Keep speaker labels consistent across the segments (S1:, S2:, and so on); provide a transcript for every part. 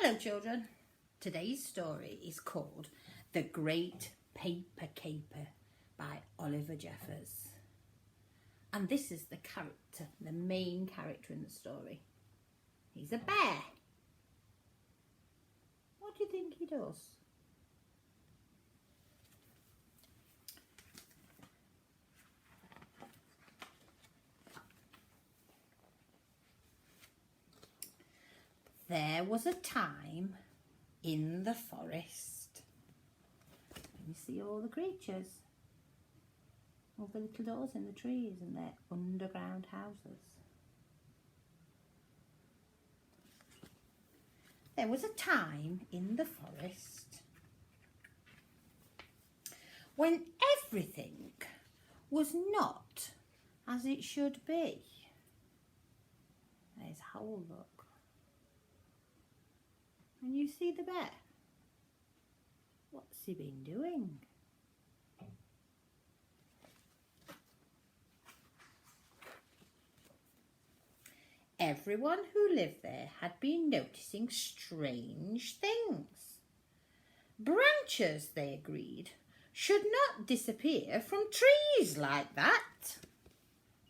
S1: Hello children, today's story is called The Great Paper Caper by Oliver Jeffers. And this is the character, the main character in the story. He's a bear. What do you think he does? There was a time in the forest. You see all the creatures, all the little doors in the trees and their underground houses. There was a time in the forest when everything was not as it should be. There's a hole, look. And you see the bear. What's he been doing? Everyone who lived there had been noticing strange things. Branches, they agreed, should not disappear from trees like that.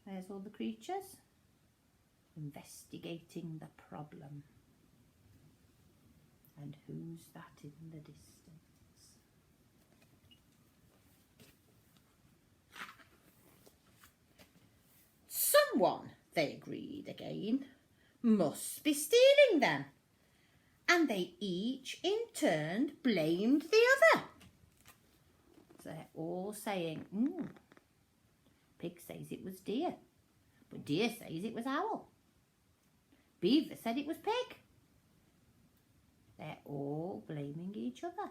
S1: There's all the creatures investigating the problem. And who's that in the distance? Someone, they agreed again, must be stealing them. And they each in turn blamed the other. So they're all saying, Pig says it was deer, but deer says it was owl. Beaver said it was pig. They're all blaming each other.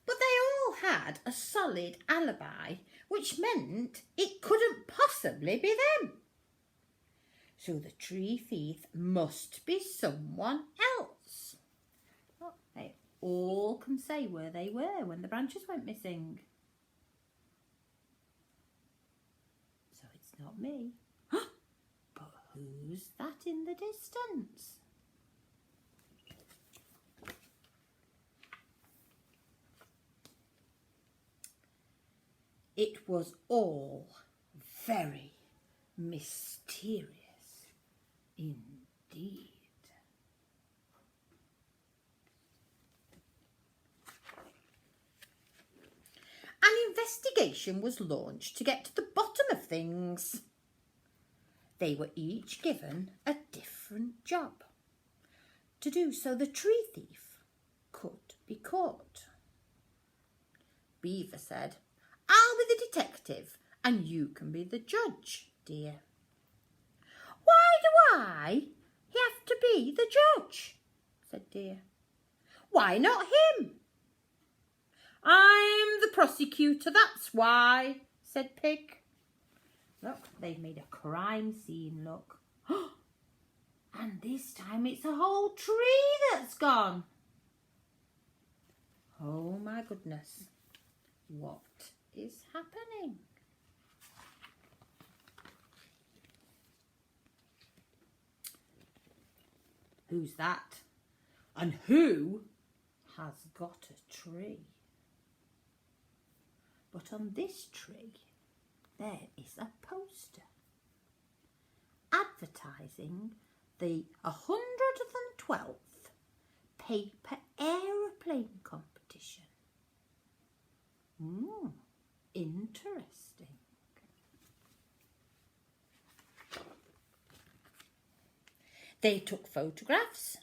S1: But they all had a solid alibi, which meant it couldn't possibly be them. So the tree thief must be someone else. Oh, they all can say where they were when the branches went missing. Not me. But who's that in the distance? It was all very mysterious indeed. An investigation was launched to get to the bottom of things. They were each given a different job to do so the tree thief could be caught. Beaver said, "I'll be the detective and you can be the judge, dear." "Why do I have to be the judge?" said Deer. "Why not him?" "I'm the prosecutor, that's why," said Pig. Look, they've made a crime scene, look. And this time it's a whole tree that's gone. Oh my goodness, what is happening? Who's that? And who has got a tree? But on this tree, there is a poster advertising the 112th Paper Aeroplane Competition. Interesting. They took photographs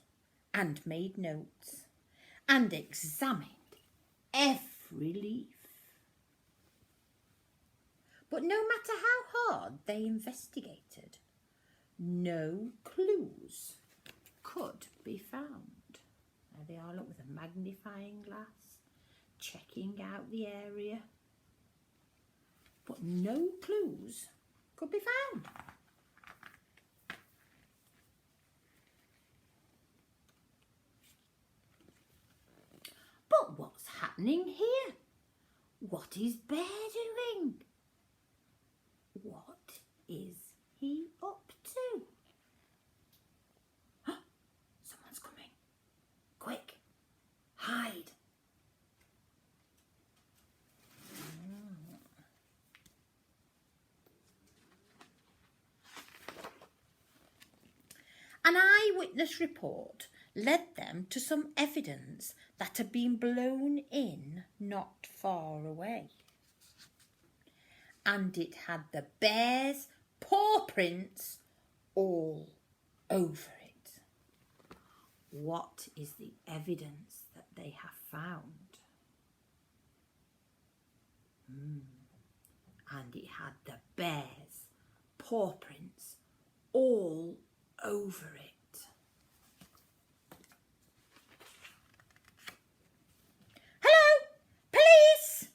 S1: and made notes and examined every leaf. But no matter how hard they investigated, no clues could be found. There they are, look, with a magnifying glass, checking out the area. But no clues could be found. But what's happening here? What is Bear doing? What is he up to? Someone's coming. Quick, hide. An eyewitness report led them to some evidence that had been blown in not far away. And it had the bear's paw prints all over it. What is the evidence that they have found? And it had the bear's paw prints all over it. Hello, police!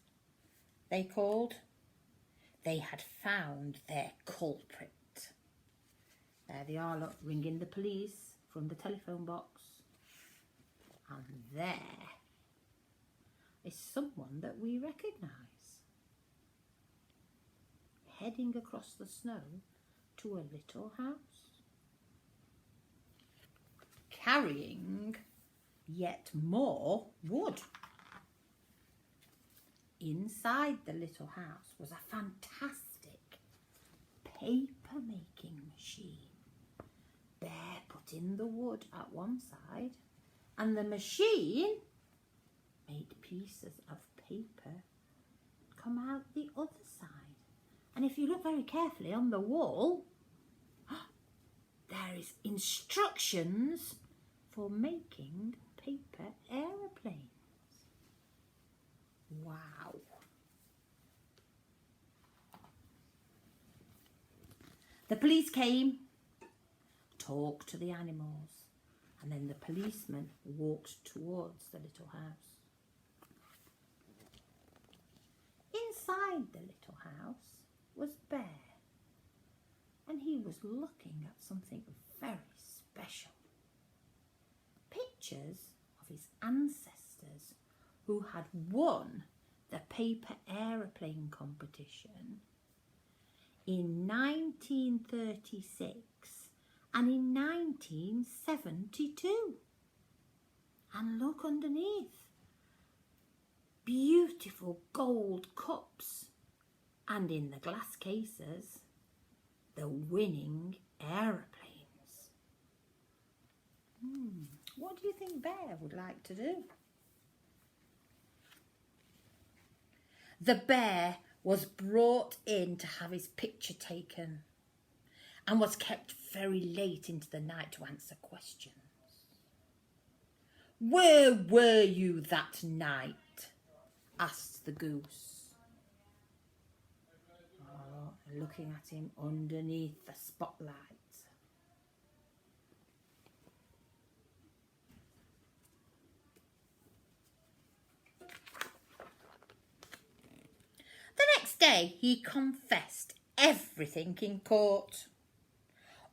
S1: They called. They had found their culprit. There they are, look, ringing the police from the telephone box. And there is someone that we recognise, heading across the snow to a little house, carrying yet more wood. Inside the little house was a fantastic paper making machine. Bear put in the wood at one side, and the machine made pieces of paper come out the other side. And if you look very carefully on the wall, there is instructions for making paper aeroplanes. Wow. The police came, talked to the animals, and then the policeman walked towards the little house. Inside the little house was Bear, and he was looking at something very special. Pictures of his ancestors who had won the paper aeroplane competition in 1936 and in 1972. And look underneath. Beautiful gold cups, and in the glass cases, the winning aeroplanes. What do you think Bear would like to do? The bear was brought in to have his picture taken and was kept very late into the night to answer questions. "Where were you that night?" asked the goose. Oh, looking at him underneath the spotlight. The next day he confessed everything in court.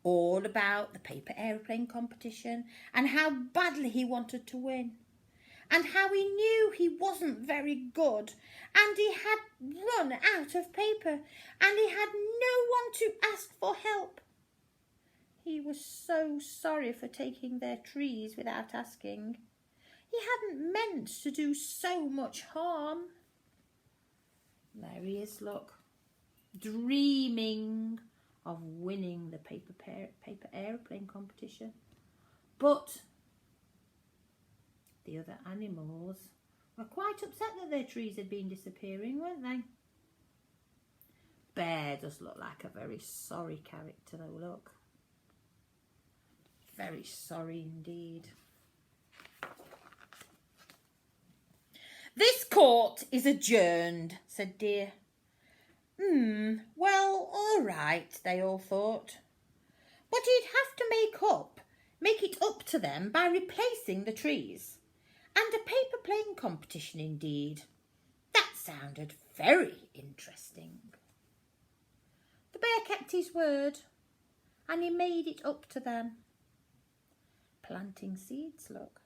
S1: All about the paper aeroplane competition and how badly he wanted to win, and how he knew he wasn't very good, and he had run out of paper, and he had no one to ask for help. He was so sorry for taking their trees without asking. He hadn't meant to do so much harm. There he is, look, dreaming of winning the paper aeroplane competition. But the other animals were quite upset that their trees had been disappearing, weren't they? Bear does look like a very sorry character though, look. Very sorry indeed. "This court is adjourned," said Deer. Well, all right, they all thought. But he'd have to make it up to them by replacing the trees. And a paper plane competition indeed. That sounded very interesting. The bear kept his word, and he made it up to them. Planting seeds, look.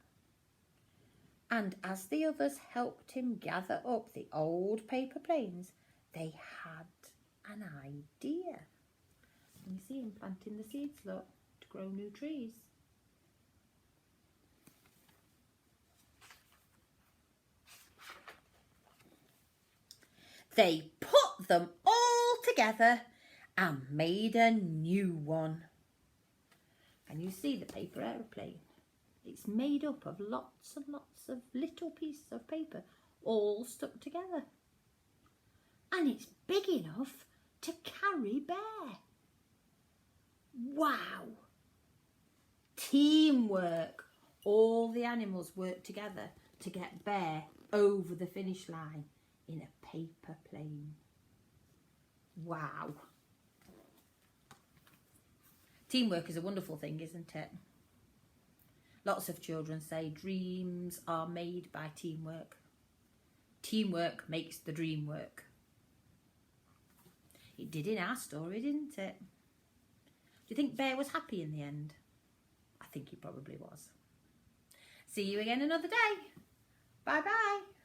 S1: And as the others helped him gather up the old paper planes, they had an idea. And you see him planting the seeds, look, to grow new trees. They put them all together and made a new one. And you see the paper aeroplane. It's made up of lots and lots of little pieces of paper all stuck together. And it's big enough to carry Bear. Wow! Teamwork. All the animals work together to get Bear over the finish line in a paper plane. Wow! Teamwork is a wonderful thing, isn't it? Lots of children say dreams are made by teamwork. Teamwork makes the dream work. It did in our story, didn't it? Do you think Bear was happy in the end? I think he probably was. See you again another day. Bye bye.